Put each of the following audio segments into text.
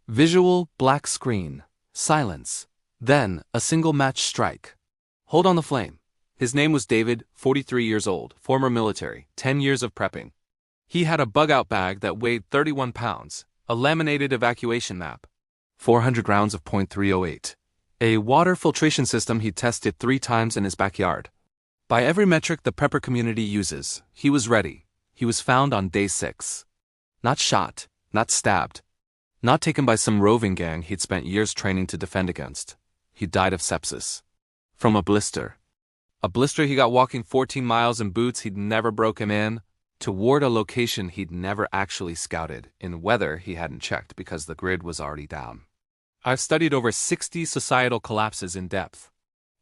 Visual, black screen. Silence. Then, a single match strike. Hold on the flame. His name was David, 43 years old, former military, 10 years of prepping. He had a bug-out bag that weighed 31 pounds, a laminated evacuation map, 400 rounds of .308, a water filtration system he tested 3 times in his backyard. By every metric the prepper community uses, he was ready. He was found on day 6. Not shot, not stabbed, not taken by some roving gang he'd spent years training to defend against. He died of sepsis. From a blister. A blister he got walking 14 miles in boots he'd never broken in, toward a location he'd never actually scouted, in weather he hadn't checked because the grid was already down. I've studied over 60 societal collapses in depth.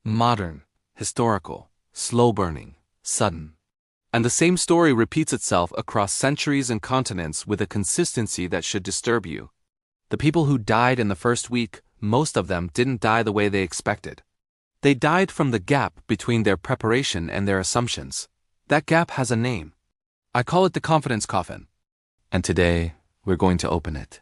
Modern, historical, slow-burning, sudden. And the same story repeats itself across centuries and continents with a consistency that should disturb you. The people who died in the first week, most of them didn't die the way they expected. They died from the gap between their preparation and their assumptions. That gap has a name. I call it the confidence coffin. And today, we're going to open it.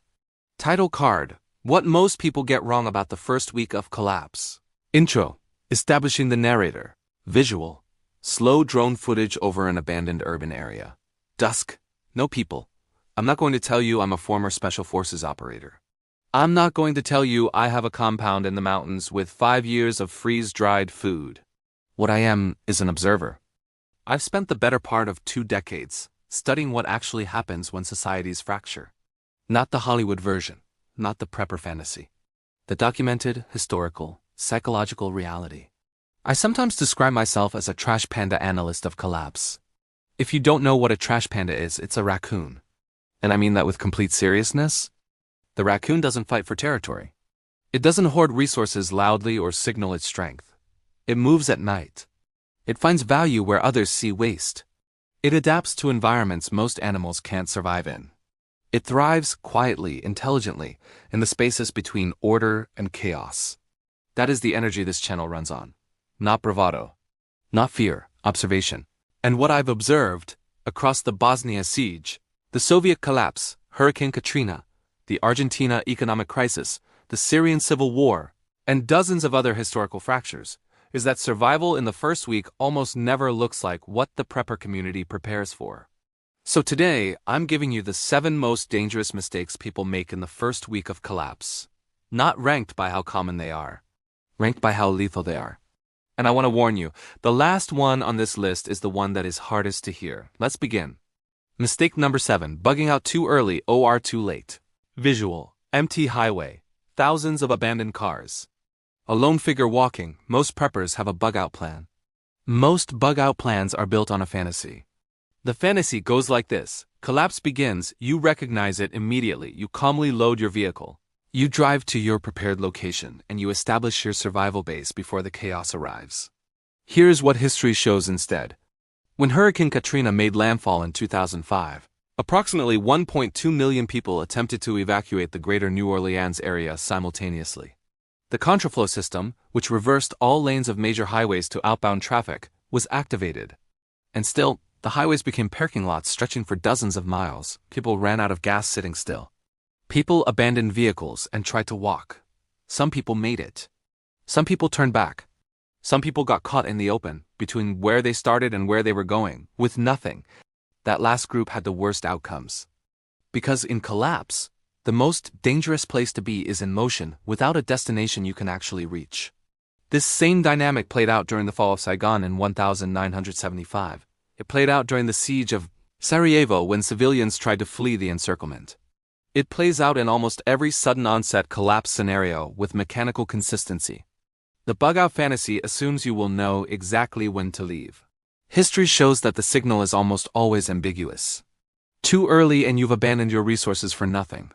Title card: What most people get wrong about the first week of collapse. Intro: Establishing the narrator. Visual: slow drone footage over an abandoned urban area. Dusk: no people. I'm not going to tell you I'm a former special forces operator. I'm not going to tell you I have a compound in the mountains with 5 years of freeze-dried food. What I am is an observer. I've spent the better part of 2 decades studying what actually happens when societies fracture. Not the Hollywood version, not the prepper fantasy. The documented, historical, psychological reality. I sometimes describe myself as a trash panda analyst of collapse. If you don't know what a trash panda is, it's a raccoon. And I mean that with complete seriousness. The raccoon doesn't fight for territory. It doesn't hoard resources loudly or signal its strength. It moves at night. It finds value where others see waste. It adapts to environments most animals can't survive in. It thrives quietly, intelligently, in the spaces between order and chaos. That is the energy this channel runs on. Not bravado. Not fear, observation. And what I've observed, across the Bosnia siege, the Soviet collapse, Hurricane Katrina, the Argentina economic crisis, the Syrian civil war, and dozens of other historical fractures, is that survival in the first week almost never looks like what the prepper community prepares for. So today, I'm giving you the 7 most dangerous mistakes people make in the first week of collapse. Not ranked by how common they are, ranked by how lethal they are. And I want to warn you, the last one on this list is the one that is hardest to hear. Let's begin. Mistake number 7, bugging out too early or too late. Visual: empty highway, thousands of abandoned cars. A lone figure walking. Most preppers have a bug-out plan. Most bug-out plans are built on a fantasy. The fantasy goes like this. Collapse begins, you recognize it immediately, you calmly load your vehicle. You drive to your prepared location, and you establish your survival base before the chaos arrives. Here's what history shows instead. When Hurricane Katrina made landfall in 2005, approximately 1.2 million people attempted to evacuate the greater New Orleans area simultaneously. The contraflow system, which reversed all lanes of major highways to outbound traffic, was activated. And still, the highways became parking lots stretching for dozens of miles. People ran out of gas sitting still. People abandoned vehicles and tried to walk. Some people made it. Some people turned back. Some people got caught in the open, between where they started and where they were going, with nothing. That last group had the worst outcomes. Because in collapse, the most dangerous place to be is in motion, without a destination you can actually reach. This same dynamic played out during the fall of Saigon in 1975. It played out during the siege of Sarajevo when civilians tried to flee the encirclement. It plays out in almost every sudden onset collapse scenario with mechanical consistency. The bug-out fantasy assumes you will know exactly when to leave. History shows that the signal is almost always ambiguous. Too early and you've abandoned your resources for nothing.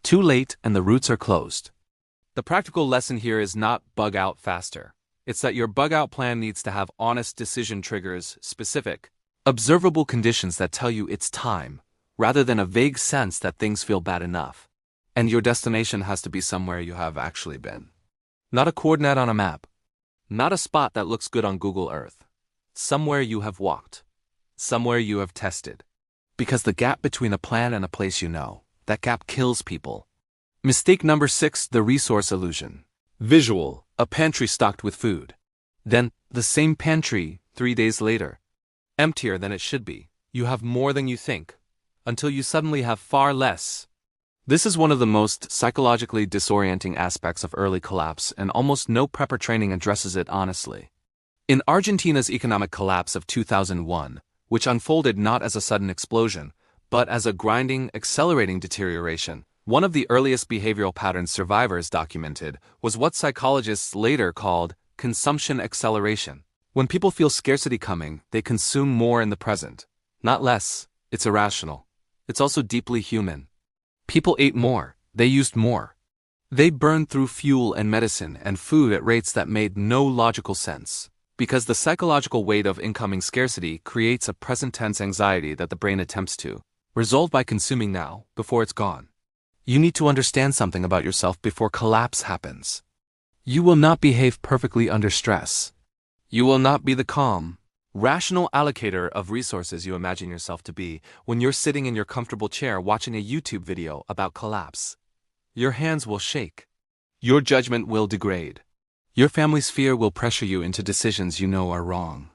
Too late and the routes are closed. The practical lesson here is not bug out faster. It's that your bug out plan needs to have honest decision triggers, specific, observable conditions that tell you it's time, rather than a vague sense that things feel bad enough. And your destination has to be somewhere you have actually been. Not a coordinate on a map. Not a spot that looks good on Google Earth. Somewhere you have walked. Somewhere you have tested. Because the gap between a plan and a place you know, that gap kills people. Mistake number 6, the resource illusion. Visual, a pantry stocked with food. Then, the same pantry, 3 days later. Emptier than it should be. You have more than you think, until you suddenly have far less. This is one of the most psychologically disorienting aspects of early collapse, and almost no prepper training addresses it honestly. In Argentina's economic collapse of 2001, which unfolded not as a sudden explosion, but as a grinding, accelerating deterioration, one of the earliest behavioral patterns survivors documented was what psychologists later called consumption acceleration. When people feel scarcity coming, they consume more in the present. Not less. It's irrational. It's also deeply human. People ate more. They used more. They burned through fuel and medicine and food at rates that made no logical sense. Because the psychological weight of incoming scarcity creates a present-tense anxiety that the brain attempts to resolve by consuming now, before it's gone. You need to understand something about yourself before collapse happens. You will not behave perfectly under stress. You will not be the calm, rational allocator of resources you imagine yourself to be when you're sitting in your comfortable chair watching a YouTube video about collapse. Your hands will shake. Your judgment will degrade. Your family's fear will pressure you into decisions you know are wrong.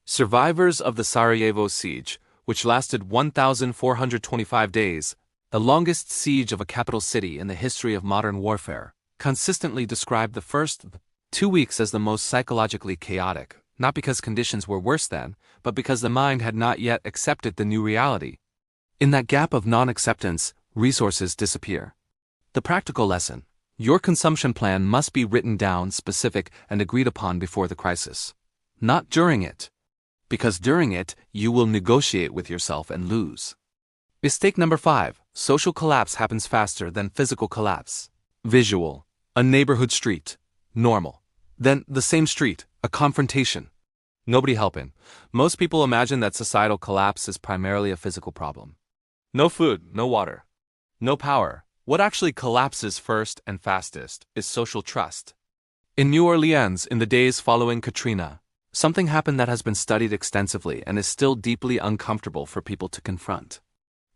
Survivors of the Sarajevo siege, which lasted 1,425 days, the longest siege of a capital city in the history of modern warfare, consistently described the first 2 weeks as the most psychologically chaotic, not because conditions were worse than, but because the mind had not yet accepted the new reality. In that gap of non-acceptance, resources disappear. The practical lesson: your consumption plan must be written down, specific, and agreed upon before the crisis. Not during it. Because during it, you will negotiate with yourself and lose. Mistake number 5, social collapse happens faster than physical collapse. Visual, a neighborhood street. Normal. Then, the same street, a confrontation. Nobody helping. Most people imagine that societal collapse is primarily a physical problem. No food, no water, no power. What actually collapses first and fastest is social trust. In New Orleans, in the days following Katrina, something happened that has been studied extensively and is still deeply uncomfortable for people to confront.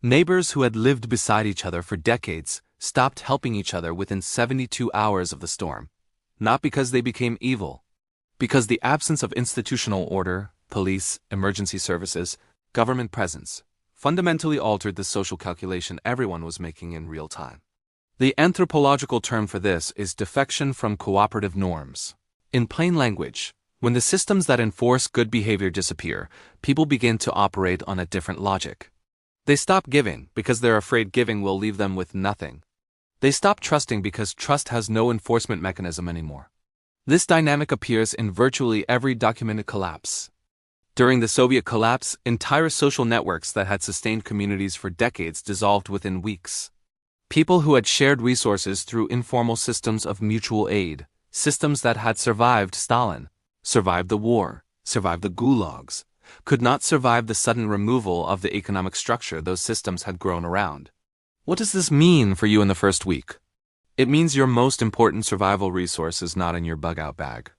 Neighbors who had lived beside each other for decades stopped helping each other within 72 hours of the storm. Not because they became evil, because the absence of institutional order, police, emergency services, government presence, fundamentally altered the social calculation everyone was making in real time. The anthropological term for this is defection from cooperative norms. In plain language, when the systems that enforce good behavior disappear, people begin to operate on a different logic. They stop giving because they're afraid giving will leave them with nothing. They stop trusting because trust has no enforcement mechanism anymore. This dynamic appears in virtually every documented collapse. During the Soviet collapse, entire social networks that had sustained communities for decades dissolved within weeks. People who had shared resources through informal systems of mutual aid, systems that had survived Stalin, survived the war, survived the gulags, could not survive the sudden removal of the economic structure those systems had grown around. What does this mean for you in the first week? It means your most important survival resource is not in your bug-out bag.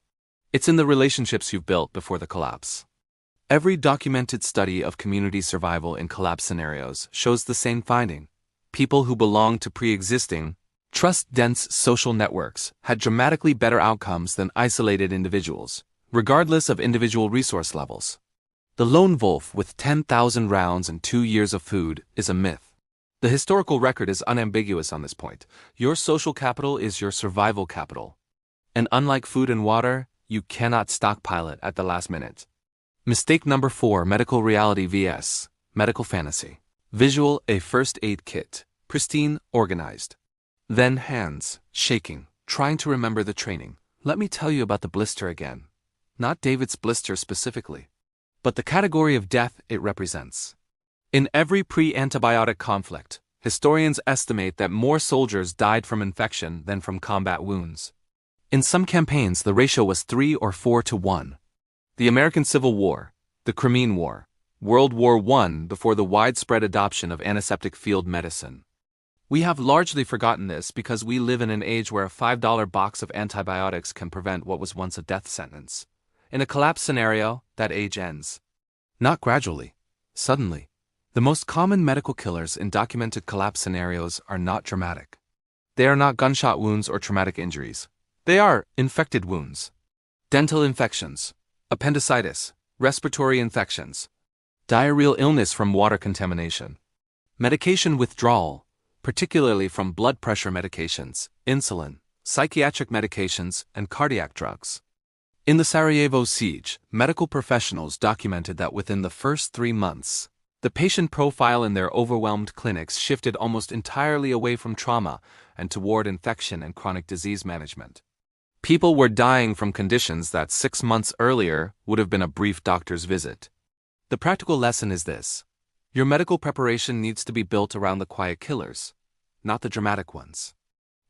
It's in the relationships you've built before the collapse. Every documented study of community survival in collapse scenarios shows the same finding. People who belong to pre-existing, trust-dense social networks had dramatically better outcomes than isolated individuals, regardless of individual resource levels. The lone wolf with 10,000 rounds and 2 years of food is a myth. The historical record is unambiguous on this point. Your social capital is your survival capital. And unlike food and water, you cannot stockpile it at the last minute. Mistake number 4, medical reality vs. medical fantasy. Visual, a first aid kit. Pristine, organized. Then hands, shaking, trying to remember the training. Let me tell you about the blister again. Not David's blister specifically, but the category of death it represents. In every pre-antibiotic conflict, historians estimate that more soldiers died from infection than from combat wounds. In some campaigns, the ratio was 3 or 4 to 1. The American Civil War, the Crimean War, World War I before the widespread adoption of antiseptic field medicine. We have largely forgotten this because we live in an age where a $5 box of antibiotics can prevent what was once a death sentence. In a collapse scenario, that age ends. Not gradually, suddenly. The most common medical killers in documented collapse scenarios are not dramatic. They are not gunshot wounds or traumatic injuries. They are infected wounds. Dental infections, appendicitis, respiratory infections, diarrheal illness from water contamination, medication withdrawal, particularly from blood pressure medications, insulin, psychiatric medications, and cardiac drugs. In the Sarajevo siege, medical professionals documented that within the first 3 months, the patient profile in their overwhelmed clinics shifted almost entirely away from trauma and toward infection and chronic disease management. People were dying from conditions that 6 months earlier would have been a brief doctor's visit. The practical lesson is this: your medical preparation needs to be built around the quiet killers, not the dramatic ones.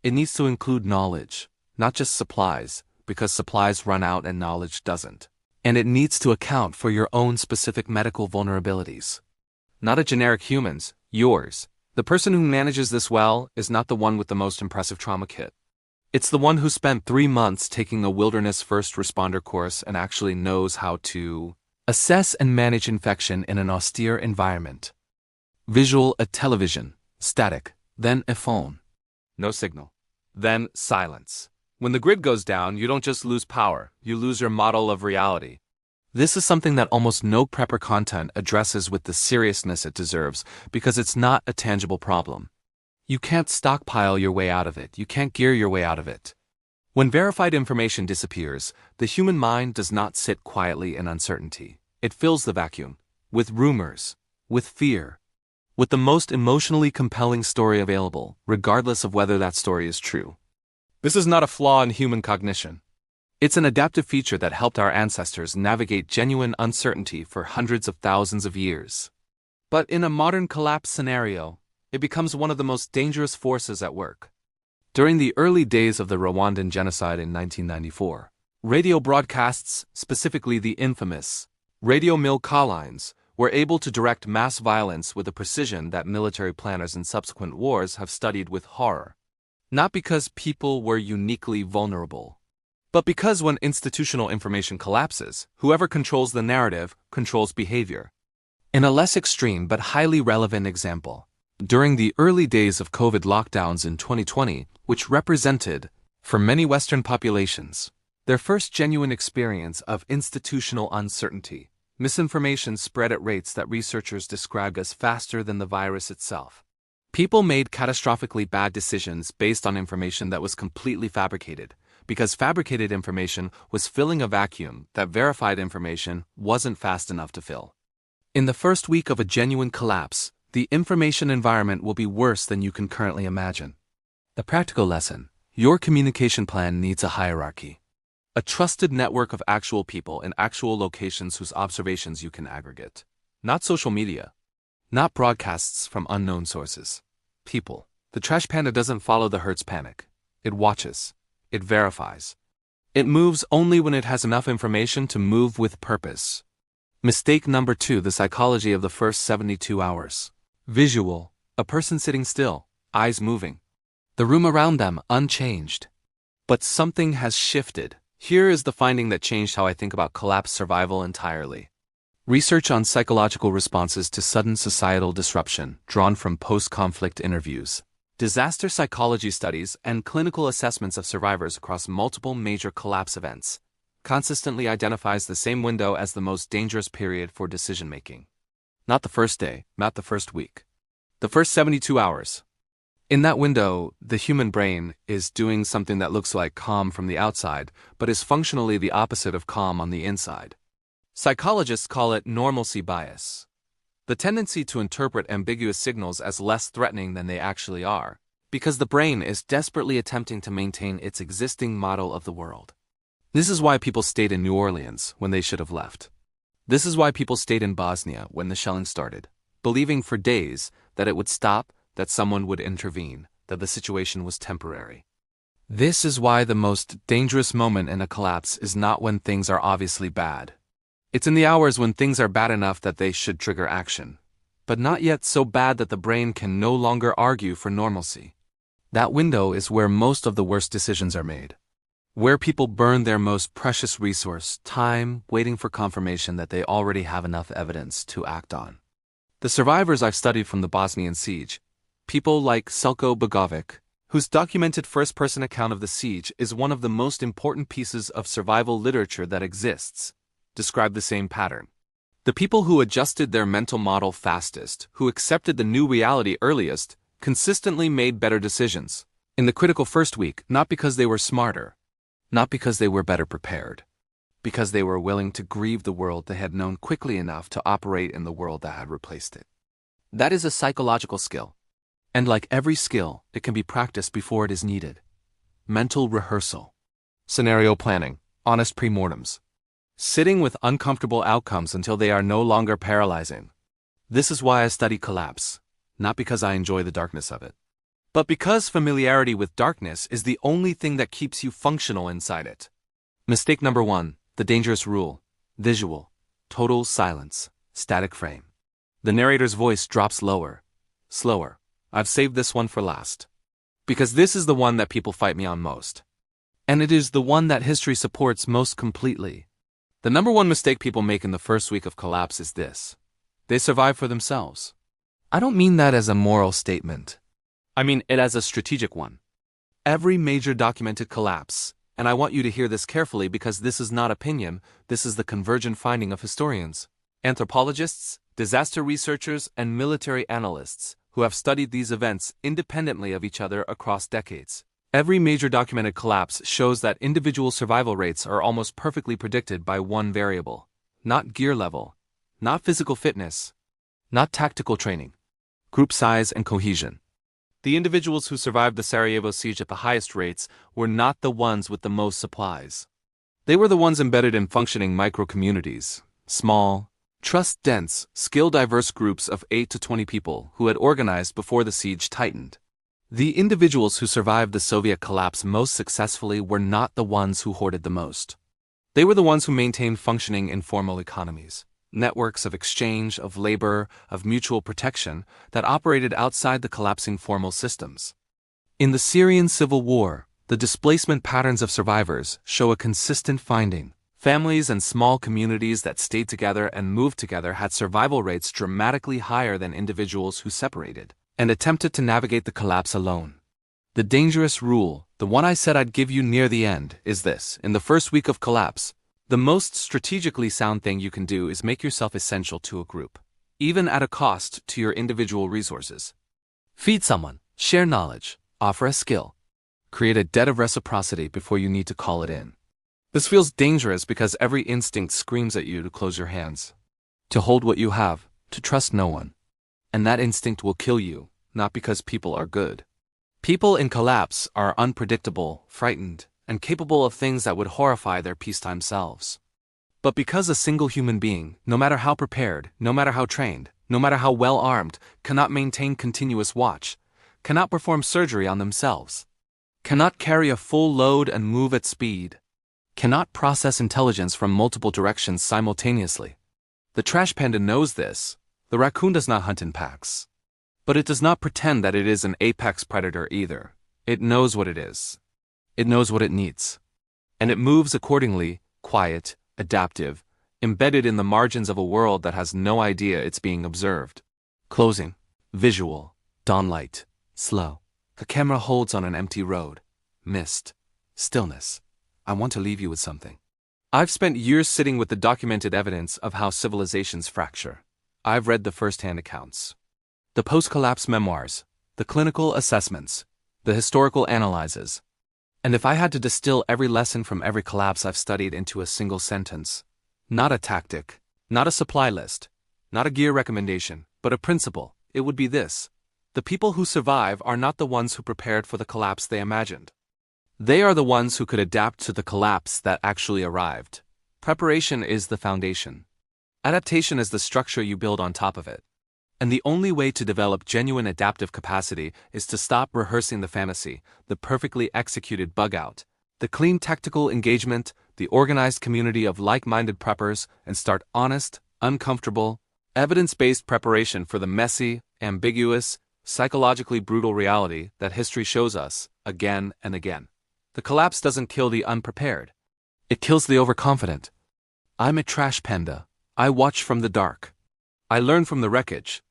It needs to include knowledge, not just supplies, because supplies run out and knowledge doesn't. And it needs to account for your own specific medical vulnerabilities. Not a generic human's, yours. The person who manages this well is not the one with the most impressive trauma kit. It's the one who spent 3 months taking a wilderness first responder course and actually knows how to assess and manage infection in an austere environment. Visual: a television, static, then a phone. No signal. Then silence. When the grid goes down, you don't just lose power, you lose your model of reality. This is something that almost no prepper content addresses with the seriousness it deserves because it's not a tangible problem. You can't stockpile your way out of it, you can't gear your way out of it. When verified information disappears, the human mind does not sit quietly in uncertainty. It fills the vacuum with rumors, with fear, with the most emotionally compelling story available, regardless of whether that story is true. This is not a flaw in human cognition. It's an adaptive feature that helped our ancestors navigate genuine uncertainty for hundreds of thousands of years. But in a modern collapse scenario, it becomes one of the most dangerous forces at work. During the early days of the Rwandan genocide in 1994, radio broadcasts, specifically the infamous radio mill call lines, were able to direct mass violence with a precision that military planners in subsequent wars have studied with horror. Not because people were uniquely vulnerable, but because when institutional information collapses, whoever controls the narrative controls behavior. In a less extreme but highly relevant example, during the early days of COVID lockdowns in 2020, which represented, for many Western populations, their first genuine experience of institutional uncertainty, misinformation spread at rates that researchers described as faster than the virus itself. People made catastrophically bad decisions based on information that was completely fabricated, because fabricated information was filling a vacuum that verified information wasn't fast enough to fill. In the first week of a genuine collapse, the information environment will be worse than you can currently imagine. The practical lesson: your communication plan needs a hierarchy. A trusted network of actual people in actual locations whose observations you can aggregate. Not social media. Not broadcasts from unknown sources. People. The trash panda doesn't follow the herd's panic. It watches. It verifies. It moves only when it has enough information to move with purpose. Mistake number 2: the psychology of the first 72 hours. Visual: a person sitting still, eyes moving. The room around them unchanged. But something has shifted. Here is the finding that changed how I think about collapse survival entirely. Research on psychological responses to sudden societal disruption, drawn from post-conflict interviews, disaster psychology studies, and clinical assessments of survivors across multiple major collapse events, consistently identifies the same window as the most dangerous period for decision-making. Not the first day, not the first week. The first 72 hours. In that window, the human brain is doing something that looks like calm from the outside, but is functionally the opposite of calm on the inside. Psychologists call it normalcy bias. The tendency to interpret ambiguous signals as less threatening than they actually are, because the brain is desperately attempting to maintain its existing model of the world. This is why people stayed in New Orleans when they should have left. This is why people stayed in Bosnia when the shelling started, believing for days that it would stop, that someone would intervene, that the situation was temporary. This is why the most dangerous moment in a collapse is not when things are obviously bad. It's in the hours when things are bad enough that they should trigger action, but not yet so bad that the brain can no longer argue for normalcy. That window is where most of the worst decisions are made, where people burn their most precious resource, time, waiting for confirmation that they already have enough evidence to act on. The survivors I've studied from the Bosnian siege, people like Selko Begovic, whose documented first-person account of the siege is one of the most important pieces of survival literature that exists, describe the same pattern. The people who adjusted their mental model fastest, who accepted the new reality earliest, consistently made better decisions in the critical first week, not because they were smarter, not because they were better prepared, because they were willing to grieve the world they had known quickly enough to operate in the world that had replaced it. That is a psychological skill. And like every skill, it can be practiced before it is needed. Mental rehearsal. Scenario planning. Honest premortems. Sitting with uncomfortable outcomes until they are no longer paralyzing. This is why I study collapse, not because I enjoy the darkness of it, but because familiarity with darkness is the only thing that keeps you functional inside it. Mistake number 1, the dangerous rule. Visual. Total silence. Static frame. The narrator's voice drops lower. Slower. I've saved this one for last, because this is the one that people fight me on most. And it is the one that history supports most completely. The number one mistake people make in the first week of collapse is this. They survive for themselves. I don't mean that as a moral statement. I mean it as a strategic one. Every major documented collapse, and I want you to hear this carefully because this is not opinion, this is the convergent finding of historians, anthropologists, disaster researchers, and military analysts who have studied these events independently of each other across decades. Every major documented collapse shows that individual survival rates are almost perfectly predicted by one variable. Not gear level, not physical fitness, not tactical training. Group size and cohesion. The individuals who survived the Sarajevo siege at the highest rates were not the ones with the most supplies. They were the ones embedded in functioning micro-communities, small, trust-dense, skill-diverse groups of 8 to 20 people who had organized before the siege tightened. The individuals who survived the Soviet collapse most successfully were not the ones who hoarded the most. They were the ones who maintained functioning informal economies, networks of exchange, of labor, of mutual protection that operated outside the collapsing formal systems. In the Syrian civil war, the displacement patterns of survivors show a consistent finding. Families and small communities that stayed together and moved together had survival rates dramatically higher than individuals who separated and attempted to navigate the collapse alone. The dangerous rule, the one I said I'd give you near the end, is this. In the first week of collapse, the most strategically sound thing you can do is make yourself essential to a group, even at a cost to your individual resources. Feed someone, share knowledge, offer a skill. Create a debt of reciprocity before you need to call it in. This feels dangerous because every instinct screams at you to close your hands, to hold what you have, to trust no one. And that instinct will kill you, not because people are good. People in collapse are unpredictable, frightened, and capable of things that would horrify their peacetime selves. But because a single human being, no matter how prepared, no matter how trained, no matter how well armed, cannot maintain continuous watch, cannot perform surgery on themselves, cannot carry a full load and move at speed, cannot process intelligence from multiple directions simultaneously. The trash panda knows this. The raccoon does not hunt in packs. But it does not pretend that it is an apex predator either. It knows what it is. It knows what it needs. And it moves accordingly, quiet, adaptive, embedded in the margins of a world that has no idea it's being observed. Closing. Visual. Dawn light. Slow. The camera holds on an empty road. Mist. Stillness. I want to leave you with something. I've spent years sitting with the documented evidence of how civilizations fracture. I've read the first-hand accounts, the post-collapse memoirs, the clinical assessments, the historical analyses. And if I had to distill every lesson from every collapse I've studied into a single sentence, not a tactic, not a supply list, not a gear recommendation, but a principle, it would be this. The people who survive are not the ones who prepared for the collapse they imagined. They are the ones who could adapt to the collapse that actually arrived. Preparation is the foundation. Adaptation is the structure you build on top of it. And the only way to develop genuine adaptive capacity is to stop rehearsing the fantasy, the perfectly executed bug-out, the clean tactical engagement, the organized community of like-minded preppers, and start honest, uncomfortable, evidence-based preparation for the messy, ambiguous, psychologically brutal reality that history shows us, again and again. The collapse doesn't kill the unprepared. It kills the overconfident. I'm a trash panda. I watch from the dark. I learn from the wreckage.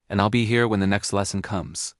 And I'll be here when the next lesson comes.